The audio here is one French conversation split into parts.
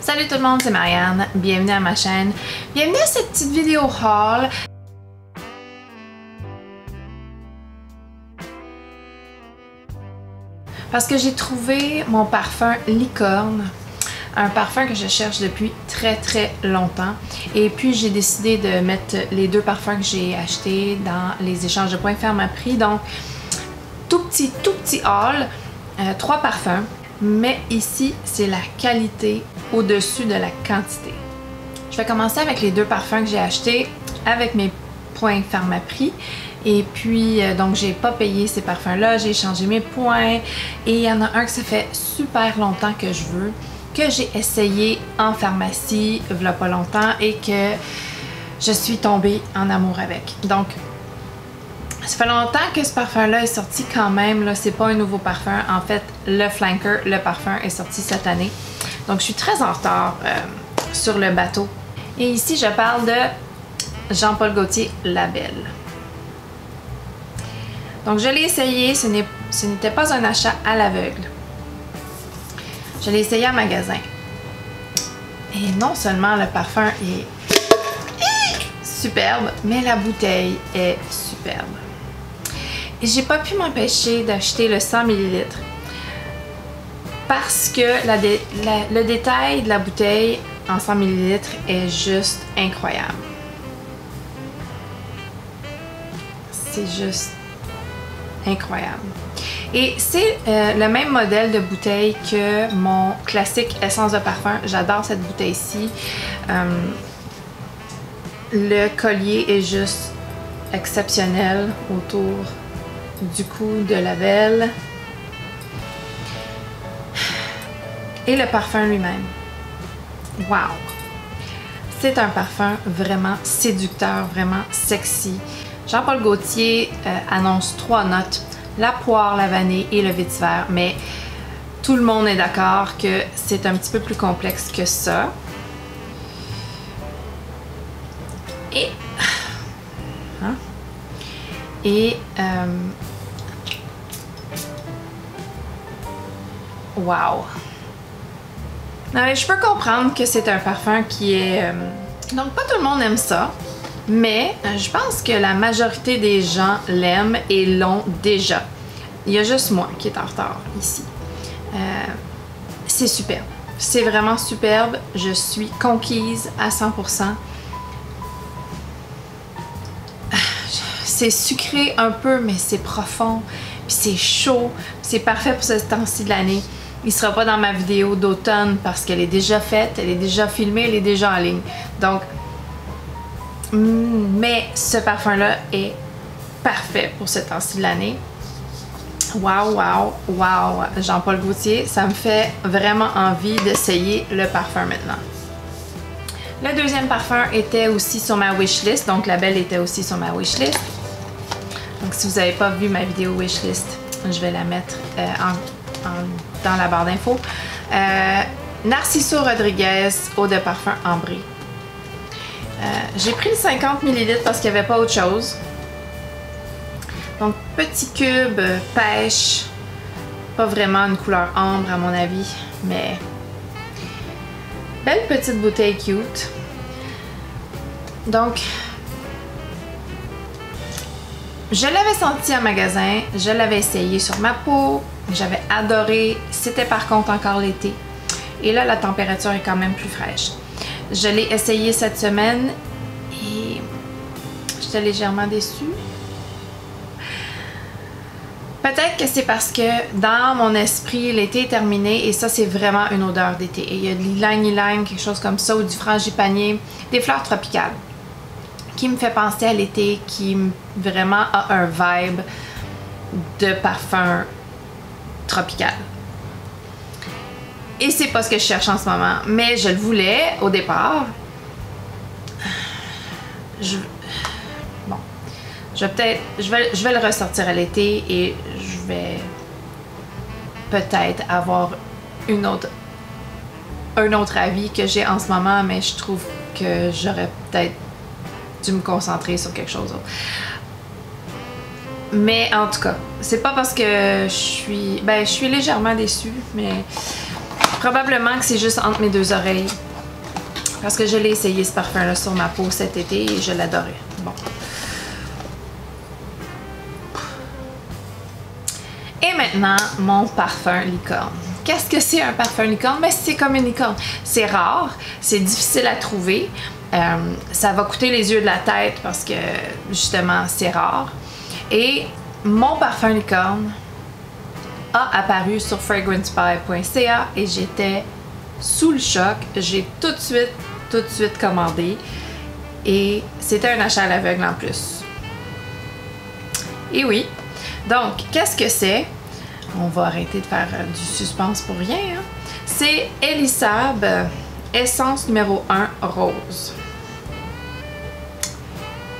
Salut tout le monde, c'est Marianne, bienvenue à ma chaîne, bienvenue à cette petite vidéo haul. Parce que j'ai trouvé mon parfum Licorne, un parfum que je cherche depuis très longtemps. Et puis j'ai décidé de mettre les deux parfums que j'ai achetés dans les échanges de points ferme à prix. Donc tout petit haul, 3 parfums. Mais ici, c'est la qualité au-dessus de la quantité. Je vais commencer avec les deux parfums que j'ai achetés avec mes points ferme à prix. Et puis, donc j'ai pas payé ces parfums-là, j'ai changé mes points. Et il y en a un que ça fait super longtemps que je veux, que j'ai essayé en pharmacie, il y a pas longtemps, et que je suis tombée en amour avec. Donc, ça fait longtemps que ce parfum-là est sorti quand même, là, c'est pas un nouveau parfum. En fait, le Flanker, le parfum, est sorti cette année. Donc, je suis très en retard sur le bateau. Et ici, je parle de Jean-Paul Gaultier La Belle. Donc, je l'ai essayé, ce n'était pas un achat à l'aveugle. Je l'ai essayé en magasin. Et non seulement le parfum est superbe, mais la bouteille est superbe. Et j'ai pas pu m'empêcher d'acheter le 100 ml parce que le détail de la bouteille en 100 ml est juste incroyable. C'est juste incroyable. Et c'est le même modèle de bouteille que mon classique essence de parfum. J'adore cette bouteille-ci. Le collier est juste exceptionnel autour du cou de la belle. Et le parfum lui-même. Wow! C'est un parfum vraiment séducteur, vraiment sexy. Jean-Paul Gaultier annonce 3 notes, la poire, la vanille et le vétiver, mais tout le monde est d'accord que c'est un petit peu plus complexe que ça. Et... Hein? Et... wow! Non, mais je peux comprendre que c'est un parfum qui est... Donc, pas tout le monde aime ça, mais je pense que la majorité des gens l'aiment et l'ont déjà. Il y a juste moi qui est en retard ici. C'est superbe. C'est vraiment superbe. Je suis conquise à 100%. C'est sucré un peu, mais c'est profond. Puis c'est chaud. C'est parfait pour ce temps-ci de l'année. Il sera pas dans ma vidéo d'automne parce qu'elle est déjà faite, elle est déjà filmée, elle est déjà en ligne. Donc, mais ce parfum-là est parfait pour ce temps-ci de l'année. Wow! Jean-Paul Gaultier, ça me fait vraiment envie d'essayer le parfum maintenant. Le deuxième parfum était aussi sur ma wishlist, donc la belle était aussi sur ma wishlist. Donc si vous n'avez pas vu ma vidéo wishlist, je vais la mettre dans la barre d'infos. Narciso Rodriguez, eau de parfum ambré. J'ai pris le 50 ml parce qu'il n'y avait pas autre chose. Donc petit cube, pêche. Pas vraiment une couleur ambre à mon avis, mais belle petite bouteille cute. Donc je l'avais senti en magasin, je l'avais essayé sur ma peau, j'avais adoré, c'était par contre encore l'été. Et là, la température est quand même plus fraîche. Je l'ai essayé cette semaine et j'étais légèrement déçue. Peut-être que c'est parce que dans mon esprit, l'été est terminé et ça, c'est vraiment une odeur d'été. Et il y a de l'ylang-ylang, quelque chose comme ça, ou du frangipanier, des fleurs tropicales, qui me fait penser à l'été, qui vraiment a un vibe de parfum tropical. Et c'est pas ce que je cherche en ce moment, mais je le voulais au départ. Bon, je vais le ressortir à l'été et je vais peut-être avoir un autre avis que j'ai en ce moment, mais je trouve que j'aurais peut-être dû me concentrer sur quelque chose d'autre. Mais en tout cas, c'est pas parce que je suis légèrement déçue, mais Probablement que c'est juste entre mes deux oreilles. Parce que je l'ai essayé ce parfum-là sur ma peau cet été et je l'adorais. Bon. Et maintenant, mon parfum licorne. Qu'est-ce que c'est un parfum licorne? Ben, c'est comme une licorne. C'est rare, c'est difficile à trouver. Ça va coûter les yeux de la tête parce que, justement, c'est rare. Et mon parfum licorne a apparu sur fragrancepie.ca et j'étais sous le choc. J'ai tout de suite commandé. Et c'était un achat à l'aveugle en plus. Et oui. Donc, qu'est-ce que c'est? On va arrêter de faire du suspense pour rien. Hein? C'est Elisab Essence numéro 1 Rose.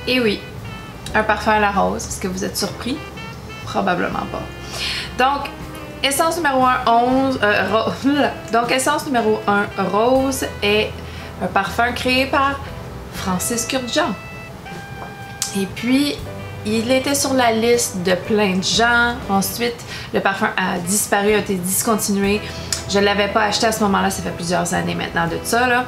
Et oui, un parfum à la rose. Est-ce que vous êtes surpris? Probablement pas. Donc, Essence numéro 1 Donc, Essence numéro 1 Rose est un parfum créé par Francis Kurkdjian. Et puis, il était sur la liste de plein de gens. Ensuite, le parfum a disparu, a été discontinué. Je ne l'avais pas acheté à ce moment-là, ça fait plusieurs années maintenant de ça, là.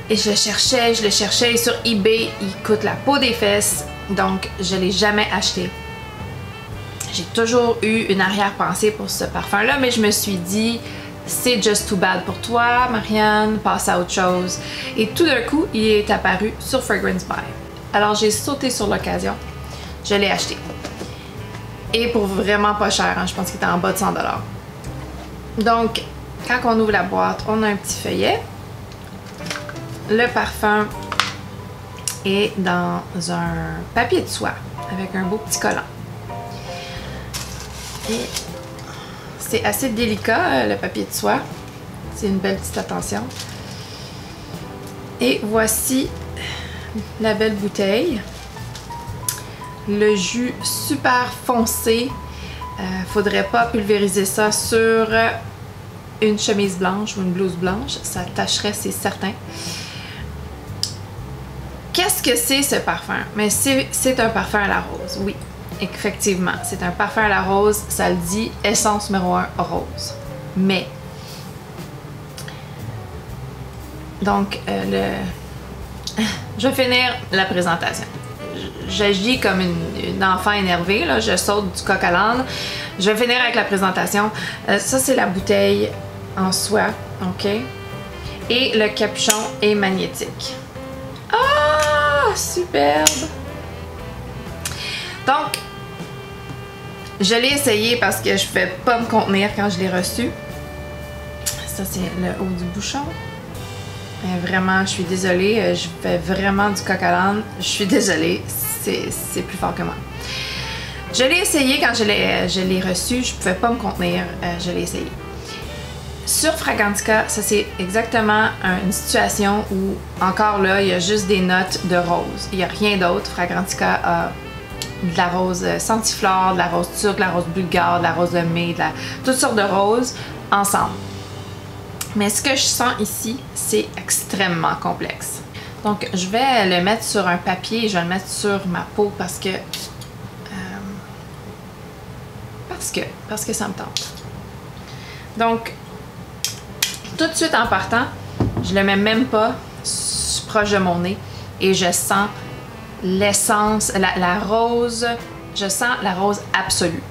Et je le cherchais. Et sur eBay, il coûte la peau des fesses. Donc, je ne l'ai jamais acheté. J'ai toujours eu une arrière-pensée pour ce parfum-là, mais je me suis dit, c'est just too bad pour toi, Marianne, passe à autre chose. Et tout d'un coup, il est apparu sur Fragrance Buy. Alors, j'ai sauté sur l'occasion. Je l'ai acheté. Et pour vraiment pas cher, hein, je pense qu'il était en bas de 100 $. Donc, quand on ouvre la boîte, on a un petit feuillet. Le parfum est dans un papier de soie avec un beau petit collant. Et c'est assez délicat, le papier de soie. C'est une belle petite attention. Et voici la belle bouteille. Le jus super foncé. Faudrait pas pulvériser ça sur une chemise blanche ou une blouse blanche. Ça tacherait, c'est certain. Qu'est-ce que c'est ce parfum? Mais c'est un parfum à la rose, oui. Effectivement, c'est un parfum à la rose. Ça le dit, essence numéro 1 rose. Mais, donc, je vais finir la présentation. J'agis comme une enfant énervée, là. Je saute du coq à l'âne. Je vais finir avec la présentation. Ça, c'est la bouteille en soie, ok? Et le capuchon est magnétique. Ah, superbe! Donc, je l'ai essayé parce que je ne pouvais pas me contenir quand je l'ai reçu. Ça, c'est le haut du bouchon. Vraiment, je suis désolée. Je fais vraiment du coq à l'âne. Je suis désolée. C'est plus fort que moi. Je l'ai essayé quand je l'ai reçu. Je ne pouvais pas me contenir. Je l'ai essayé. Sur Fragrantica, ça c'est exactement une situation où, encore là, il y a juste des notes de rose. Il n'y a rien d'autre. Fragrantica a de la rose sentiflore, de la rose turque, de la rose bulgare, de la rose de mai, toutes sortes de roses ensemble. Mais ce que je sens ici, c'est extrêmement complexe. Donc, je vais le mettre sur un papier et je vais le mettre sur ma peau parce que ça me tente. Donc, tout de suite en partant, je le mets même pas proche de mon nez et je sens l'essence, la rose, je sens la rose absolue.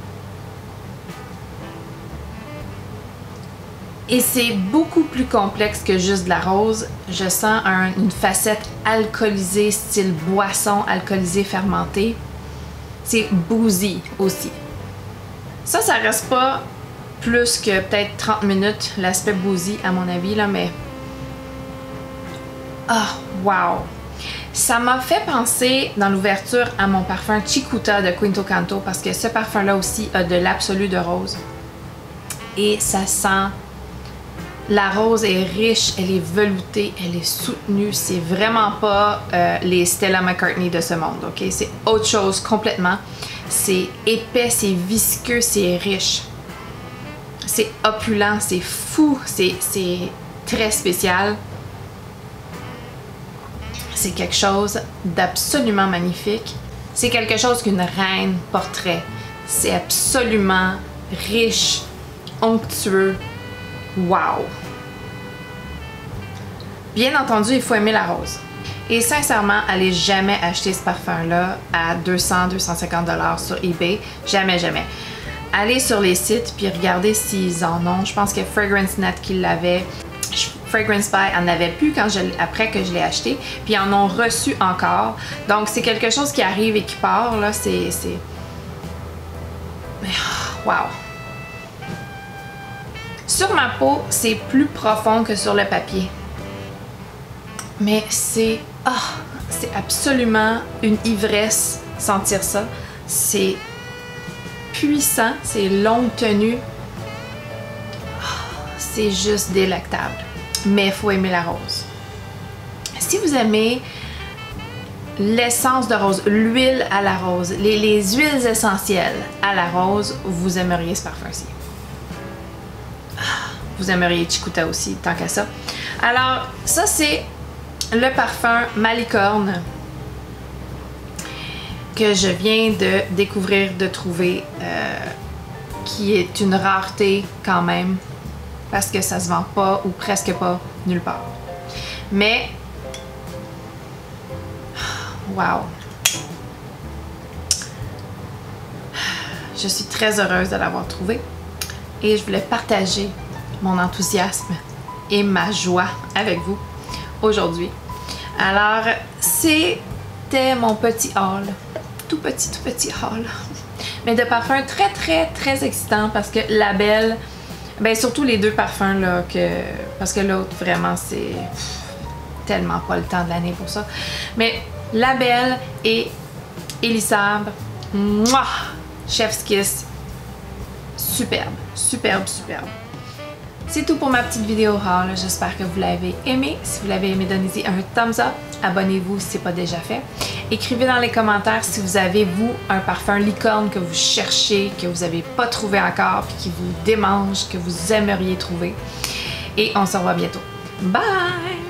Et c'est beaucoup plus complexe que juste de la rose. Je sens une facette alcoolisée, style boisson alcoolisée fermentée. C'est boozy aussi. Ça reste pas plus que peut-être 30 minutes, l'aspect boozy à mon avis, là, mais... Ah, wow! Ça m'a fait penser dans l'ouverture à mon parfum Cicuta de Quinto Canto parce que ce parfum-là aussi a de l'absolu de rose. Et ça sent... La rose est riche, elle est veloutée, elle est soutenue. C'est vraiment pas les Stella McCartney de ce monde, ok? C'est autre chose complètement. C'est épais, c'est visqueux, c'est riche. C'est opulent, c'est fou, c'est très spécial. C'est quelque chose d'absolument magnifique. C'est quelque chose qu'une reine porterait. C'est absolument riche, onctueux. Wow! Bien entendu, il faut aimer la rose. Et sincèrement, allez jamais acheter ce parfum-là à 200-250$ sur eBay. Jamais, jamais. Allez sur les sites puis regardez s'ils en ont. Je pense que Fragrance Net qui l'avait. Fragrance By en avait plus après que je l'ai acheté. Puis ils en ont reçu encore. Donc c'est quelque chose qui arrive et qui part. Là, c'est... Wow! Sur ma peau, c'est plus profond que sur le papier. Mais c'est absolument une ivresse sentir ça. C'est puissant, c'est longue tenue. C'est juste délectable. Mais il faut aimer la rose. Si vous aimez l'essence de rose, l'huile à la rose, les huiles essentielles à la rose, vous aimeriez ce parfum-ci. Vous aimeriez Cicuta aussi, tant qu'à ça. Alors, ça c'est le parfum Malicorne que je viens de découvrir, de trouver, qui est une rareté quand même, parce que ça se vend pas ou presque pas nulle part. Mais, wow! Je suis très heureuse de l'avoir trouvé et je voulais partager mon enthousiasme et ma joie avec vous aujourd'hui. Alors, c'était mon petit haul, tout petit haul, mais de parfums très excitant parce que la belle, ben surtout les deux parfums là, parce que l'autre vraiment c'est tellement pas le temps de l'année pour ça, mais la belle et Elisab, mouah, Chef's Kiss, superbe. C'est tout pour ma petite vidéo haul. J'espère que vous l'avez aimé. Si vous l'avez aimé, donnez-y un thumbs up. Abonnez-vous si ce n'est pas déjà fait. Écrivez dans les commentaires si vous avez, vous, un parfum licorne que vous cherchez, que vous n'avez pas trouvé encore, puis qui vous démange, que vous aimeriez trouver. Et on se revoit bientôt. Bye!